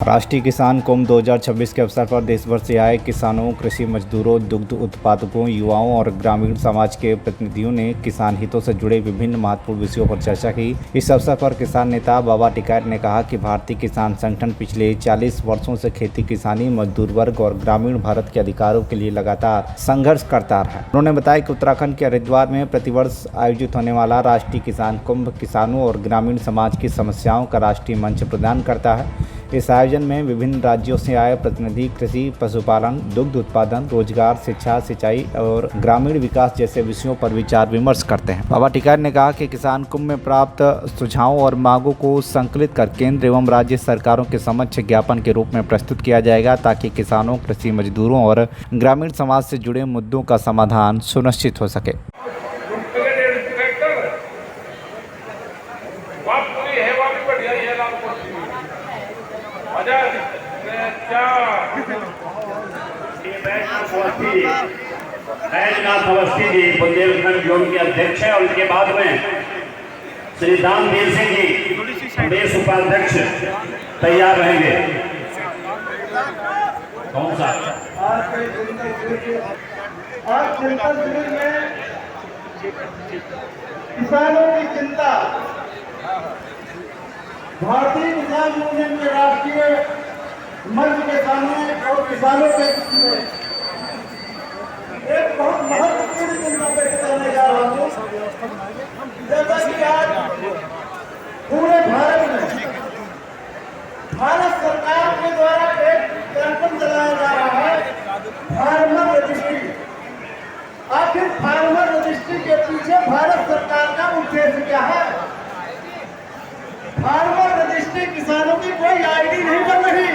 राष्ट्रीय किसान कुंभ 2026 के अवसर पर देश भर से आए किसानों, कृषि मजदूरों, दुग्ध उत्पादकों, युवाओं और ग्रामीण समाज के प्रतिनिधियों ने किसान हितों से जुड़े विभिन्न महत्वपूर्ण विषयों पर चर्चा की। इस अवसर पर किसान नेता बाबा टिकैत ने कहा कि भारतीय किसान संगठन पिछले 40 वर्षों से खेती किसानी, मजदूर वर्ग और ग्रामीण भारत के अधिकारों के लिए लगातार संघर्ष करता रहा है। उन्होंने बताया कि उत्तराखंड के हरिद्वार में प्रतिवर्ष आयोजित होने वाला राष्ट्रीय किसान कुंभ किसानों और ग्रामीण समाज की समस्याओं का राष्ट्रीय मंच प्रदान करता है। इस आयोजन में विभिन्न राज्यों से आए प्रतिनिधि कृषि, पशुपालन, दुग्ध उत्पादन, रोजगार, शिक्षा, सिंचाई और ग्रामीण विकास जैसे विषयों पर विचार विमर्श करते हैं। बाबा टिकैत ने कहा कि किसान कुंभ में प्राप्त सुझावों और मांगों को संकलित कर केंद्र एवं राज्य सरकारों के समक्ष ज्ञापन के रूप में प्रस्तुत किया जाएगा, ताकि किसानों, कृषि मजदूरों और ग्रामीण समाज से जुड़े मुद्दों का समाधान सुनिश्चित हो सके। बैजनाथ अवस्थी जी बुंदेलखंड जोन के अध्यक्ष है और उसके बाद में श्री दामवीर सिंह जी प्रदेश उपाध्यक्ष तैयार रहेंगे। कौन सा आज चिंतन शिविर में किसानों की चिंता, भारतीय किसान यूनियन के राष्ट्रीय मंच के सामने और किसानों के बीच में एक बहुत महत्वपूर्ण चिंता व्यक्त करने जा रहा हूँ। जैसा कि आज पूरे भारत में भारत सरकार के द्वारा एक कैंपेन चलाया जा रहा है, फार्मर रजिस्ट्री। आखिर फार्मर रजिस्ट्री के पीछे भारत सरकार का उद्देश्य क्या है? फार्मर रजिस्ट्री किसानों की कोई आईडी नहीं बन रही।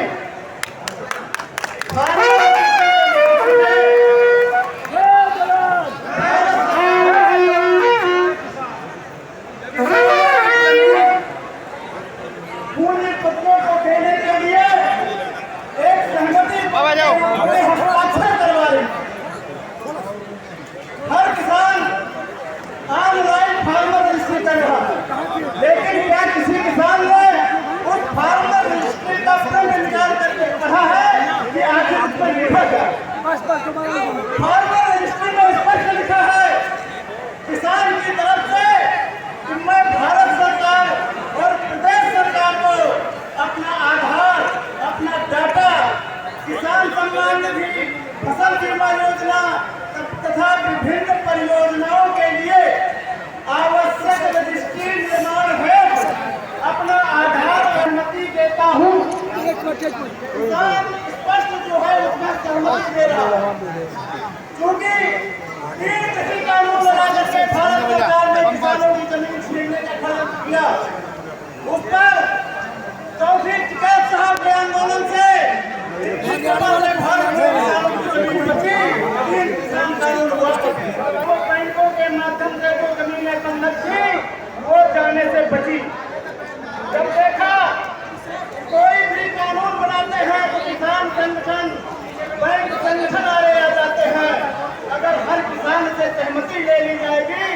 पूरे पत्रों को देने के लिए एक सहमति हस्ताक्षर करवा रही। हर किसान ऑनलाइन फार्मर रजिस्ट्री कर रहा है, लेकिन क्या किसी किसान ने उस फार्मर रजिस्ट्री का प्रिंट निकाल करके पढ़ा है कि आखिर उस पर लिखा क्या? फार्मर रजिस्ट्री में स्पष्ट लिखा है किसान की तरफ से कि मैं भारत सरकार और प्रदेश सरकार को अपना आधार, अपना डाटा, किसान सम्मान निधि, फसल बीमा योजना तथा विभिन्न परियोजनाओं के लिए आवश्यक रजिस्ट्री निर्माण हेतु अपना आधार अनुमति देता हूँ। किसान स्पष्ट जो है उसमें सहमति दे रहा है, क्योंकि तीन कृषि कानून बना करके भारत सरकार ने किसानों की जमीन छीनने का खर्च किया। उस पर चौधरी टिकैत साहब के आंदोलन से भारत में किसानों की जमीन बची, तीन किसान कानून हुआ। वो बैंकों के माध्यम से जो जमीनें बंधक थी वो जाने से बची। जब देखा कोई भी कानून बनाते हैं तो किसान संगठन, बैंक संगठन आ जाते हैं। अगर हर किसान से सहमति ले ली जाएगी,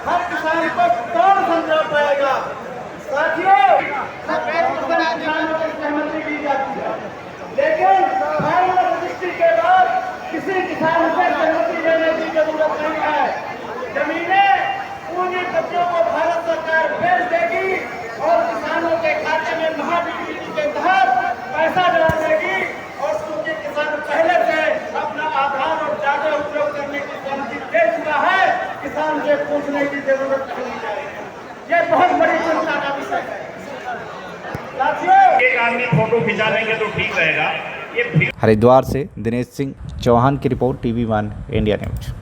हर किसान को कौन समझा पाएगा? साथियों, 70% किसानों की सहमति दी जाती है, लेकिन फार्मर रजिस्ट्री के बाद किसी किसान से सहमति लेने की जरूरत नहीं है। जमीनें पूंजीपतियों को भारत सरकार बेच देगी और किसानों के खाते में महाडीबीटी के तहत पैसा डला देगी, और क्योंकि किसान पहले से अपना आधार और डाटा उपयोग करने की सहमति दे चुका है, किसान से पूछने की जरूरत नहीं जाएगी। ये बहुत बड़ी चिंता का विषय है। साथियों, एक आदमी फोटो खिंचा लेंगे तो ठीक रहेगा। ये हरिद्वार से दिनेश सिंह चौहान की रिपोर्ट, TV1 इंडिया न्यूज।